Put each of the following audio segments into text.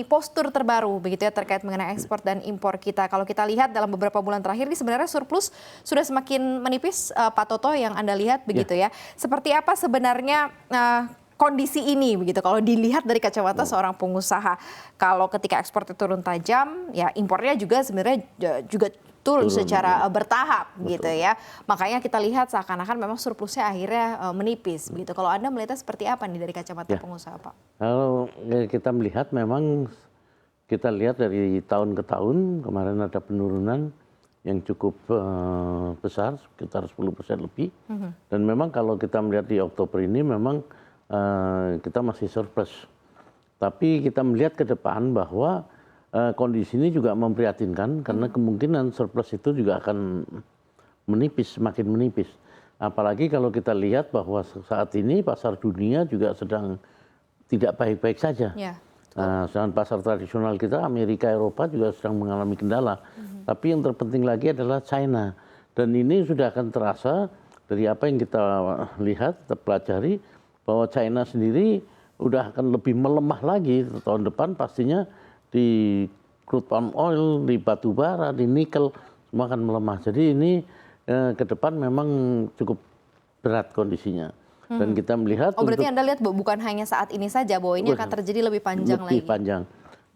Postur terbaru begitu ya terkait mengenai ekspor dan impor kita. Kalau kita lihat dalam beberapa bulan terakhir ini sebenarnya surplus sudah semakin menipis, Pak Toto, yang Anda lihat begitu ya. Seperti apa sebenarnya kondisi ini begitu kalau dilihat dari kacamata seorang pengusaha. Kalau ketika ekspornya turun tajam, ya impornya juga sebenarnya juga turun secara bertahap gitu ya. Makanya kita lihat seakan-akan memang surplusnya akhirnya menipis begitu. Kalau Anda melihatnya seperti apa nih dari kacamata pengusaha, Pak? Kalau kita melihat memang kita lihat dari tahun ke tahun kemarin ada penurunan yang cukup besar sekitar 10% lebih. Dan memang kalau kita melihat di Oktober ini memang kita masih surplus. Tapi kita melihat ke depan bahwa kondisi ini juga memprihatinkan karena kemungkinan surplus itu juga akan menipis, semakin menipis. Apalagi kalau kita lihat bahwa saat ini pasar dunia juga sedang tidak baik-baik saja. Sedangkan pasar tradisional kita, Amerika, Eropa juga sedang mengalami kendala. Tapi yang terpenting lagi adalah China. Dan ini sudah akan terasa dari apa yang kita lihat, kita pelajari, bahwa China sendiri udah akan lebih melemah lagi tahun depan pastinya di crude palm oil, di batu bara, di nikel, semua akan melemah. Jadi ini ke depan memang cukup berat kondisinya. Dan kita melihat berarti Anda lihat bukan hanya saat ini saja, bahwa ini akan terjadi lebih panjang lagi. Lebih panjang.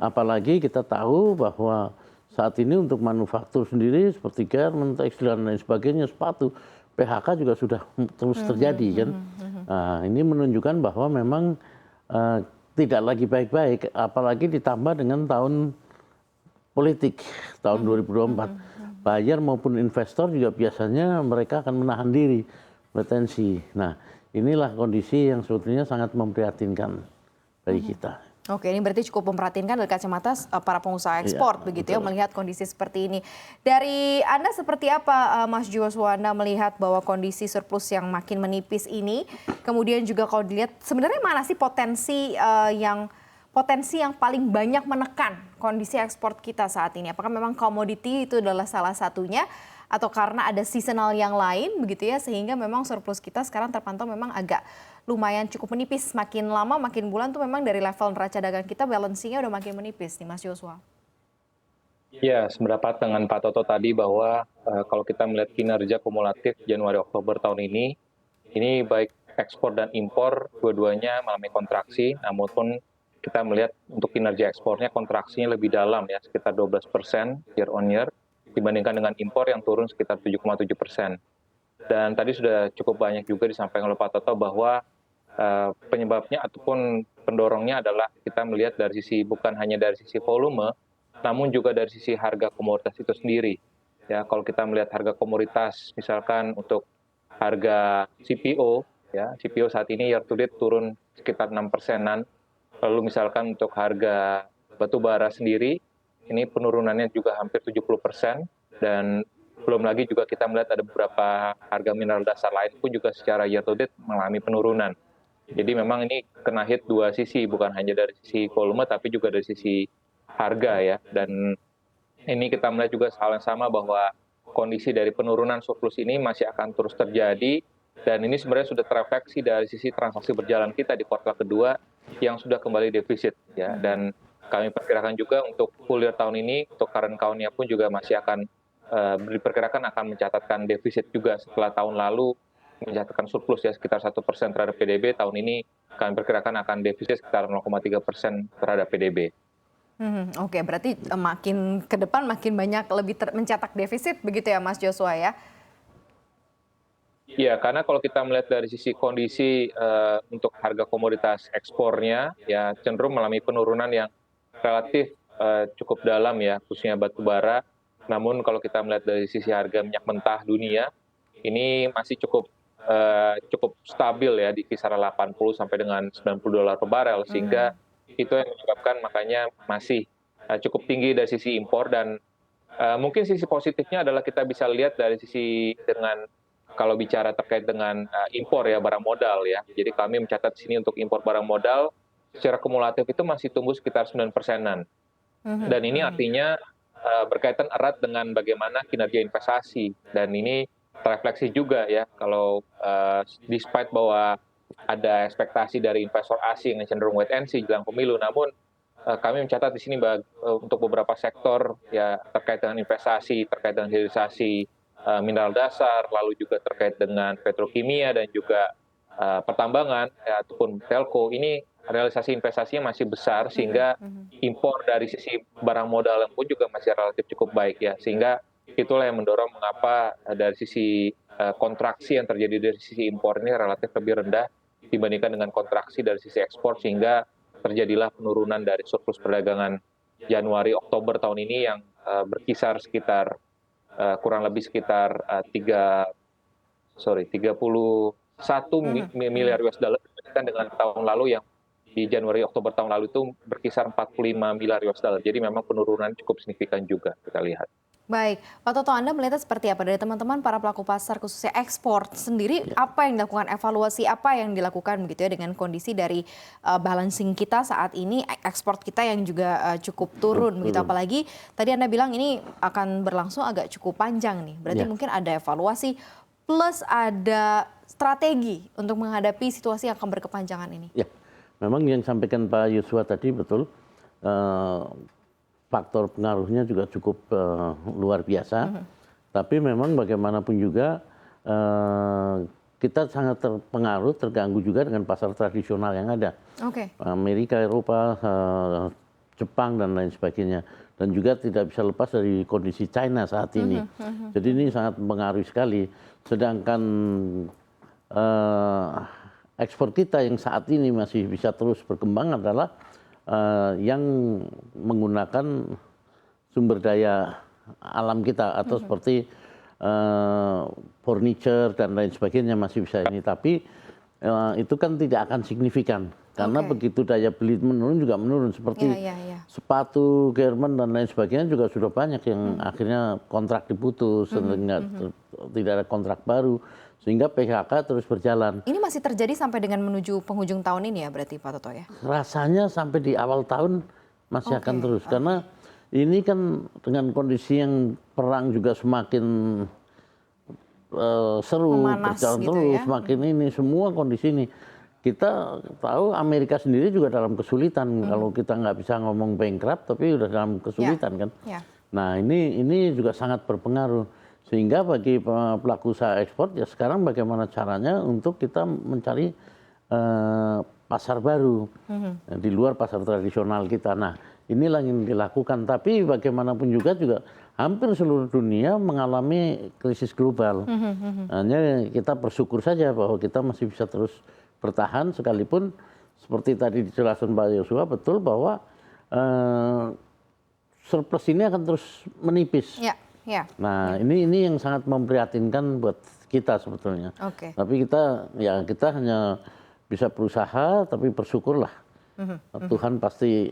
Apalagi kita tahu bahwa saat ini untuk manufaktur sendiri seperti garment, tekstil dan lain sebagainya, sepatu, PHK juga sudah terus terjadi kan. Nah, ini menunjukkan bahwa memang tidak lagi baik-baik, apalagi ditambah dengan tahun politik, tahun 2024. Buyer maupun investor juga biasanya mereka akan menahan diri, retensi. Nah, inilah kondisi yang sebetulnya sangat memprihatinkan bagi kita. Oke, ini berarti cukup memperhatinkan dari kacamata para pengusaha ekspor begitu ya, melihat kondisi seperti ini. Dari Anda seperti apa, Mas Joshua, Anda melihat bahwa kondisi surplus yang makin menipis ini, kemudian juga kalau dilihat sebenarnya mana sih potensi yang paling banyak menekan kondisi ekspor kita saat ini? Apakah memang komoditi itu adalah salah satunya, atau karena ada seasonal yang lain begitu ya, sehingga memang surplus kita sekarang terpantau memang agak lumayan cukup menipis. Makin lama makin bulan tuh memang dari level neraca dagang kita balancingnya udah makin menipis nih, Mas Joshua. Ya, sependapat dengan Pak Toto tadi bahwa kalau kita melihat kinerja kumulatif Januari-Oktober tahun ini baik ekspor dan impor dua-duanya mengalami kontraksi, namun kita melihat untuk kinerja ekspornya kontraksinya lebih dalam ya, sekitar 12% year on year, dibandingkan dengan impor yang turun sekitar 7,7%. Dan tadi sudah cukup banyak juga disampaikan oleh Pak Toto bahwa penyebabnya ataupun pendorongnya adalah kita melihat dari sisi bukan hanya dari sisi volume, namun juga dari sisi harga komoditas itu sendiri. Ya, kalau kita melihat harga komoditas, misalkan untuk harga CPO, ya CPO saat ini year to date turun sekitar 6%-an. Lalu misalkan untuk harga batu bara sendiri, ini penurunannya juga hampir 70%, dan belum lagi juga kita melihat ada beberapa harga mineral dasar lain pun juga secara year to date mengalami penurunan. Jadi memang ini kena hit dua sisi, bukan hanya dari sisi volume tapi juga dari sisi harga ya. Dan ini kita melihat juga hal yang sama bahwa kondisi dari penurunan surplus ini masih akan terus terjadi, dan ini sebenarnya sudah terefleksi dari sisi transaksi berjalan kita di kuartal kedua yang sudah kembali defisit ya. Dan kami perkirakan juga untuk full year tahun ini, untuk current account-nya pun juga masih akan diperkirakan akan mencatatkan defisit juga setelah tahun lalu mencatatkan surplus ya sekitar 1% terhadap PDB. Tahun ini kami perkirakan akan defisit sekitar 0,3% terhadap PDB. Oke, berarti makin ke depan makin banyak lebih mencetak defisit begitu ya, Mas Joshua ya? Iya, karena kalau kita melihat dari sisi kondisi untuk harga komoditas ekspornya ya cenderung mengalami penurunan yang relatif cukup dalam ya, khususnya batu bara. Namun kalau kita melihat dari sisi harga minyak mentah dunia, ini masih cukup stabil ya di kisaran 80 sampai dengan $90 per barel, sehingga itu yang menyebabkan makanya masih cukup tinggi dari sisi impor. Dan mungkin sisi positifnya adalah kita bisa lihat dari sisi dengan kalau bicara terkait dengan impor ya barang modal ya. Jadi kami mencatat sini untuk impor barang modal secara kumulatif itu masih tumbuh sekitar 9%-an. Dan ini artinya berkaitan erat dengan bagaimana kinerja investasi, dan ini terefleksi juga ya kalau despite bahwa ada ekspektasi dari investor asing yang cenderung wait and see jelang pemilu, namun kami mencatat di sini untuk beberapa sektor ya terkait dengan investasi, terkait dengan hilirisasi mineral dasar, lalu juga terkait dengan petrokimia dan juga pertambangan ya, ataupun telco ini realisasi investasinya masih besar sehingga impor dari sisi barang modal pun juga masih relatif cukup baik ya, sehingga itulah yang mendorong mengapa dari sisi kontraksi yang terjadi dari sisi impor ini relatif lebih rendah dibandingkan dengan kontraksi dari sisi ekspor, sehingga terjadilah penurunan dari surplus perdagangan Januari Oktober tahun ini yang berkisar sekitar kurang lebih sekitar 31 miliar US dollar dibandingkan dengan tahun lalu yang di Januari Oktober tahun lalu itu berkisar 45 miliar US dollar. Jadi memang penurunan cukup signifikan juga kita lihat. Baik, Pak Toto, Anda melihat seperti apa dari teman-teman para pelaku pasar khususnya ekspor sendiri, apa yang dilakukan, evaluasi apa yang dilakukan begitu ya dengan kondisi dari balancing kita saat ini, ekspor kita yang juga cukup turun begitu, apalagi tadi Anda bilang ini akan berlangsung agak cukup panjang nih, berarti mungkin ada evaluasi plus ada strategi untuk menghadapi situasi yang akan berkepanjangan ini. Ya, memang yang disampaikan Pak Yosua tadi betul. Faktor pengaruhnya juga cukup luar biasa. Tapi memang bagaimanapun juga kita sangat terpengaruh, terganggu juga dengan pasar tradisional yang ada. Amerika, Eropa, Jepang dan lain sebagainya. Dan juga tidak bisa lepas dari kondisi China saat ini. Jadi ini sangat mempengaruhi sekali. Sedangkan ekspor kita yang saat ini masih bisa terus berkembang adalah yang menggunakan sumber daya alam kita atau seperti furniture dan lain sebagainya masih bisa ini, tapi itu kan tidak akan signifikan karena begitu daya beli menurun juga menurun seperti sepatu, garment dan lain sebagainya juga sudah banyak yang akhirnya kontrak diputus sehingga tidak ada kontrak baru sehingga PHK terus berjalan. Ini masih terjadi sampai dengan menuju penghujung tahun ini ya berarti Pak Toto ya? Rasanya sampai di awal tahun masih akan terus karena ini kan dengan kondisi yang perang juga semakin seru, memanas berjalan gitu terus, ya? semakin ini semua kondisi ini. Kita tahu Amerika sendiri juga dalam kesulitan. Kalau kita nggak bisa ngomong bankrupt, tapi udah dalam kesulitan kan. Nah ini juga sangat berpengaruh. Sehingga bagi pelaku usaha ekspor ya sekarang bagaimana caranya untuk kita mencari pasar baru di luar pasar tradisional kita. Nah inilah yang dilakukan. Tapi bagaimanapun juga hampir seluruh dunia mengalami krisis global. Hanya kita bersyukur saja bahwa kita masih bisa terus bertahan sekalipun seperti tadi dijelaskan Pak Yosua betul bahwa surplus ini akan terus menipis. Nah ini yang sangat memprihatinkan buat kita sebetulnya. Tapi kita hanya bisa berusaha tapi bersyukurlah. Tuhan pasti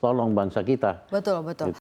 tolong bangsa kita. Betul.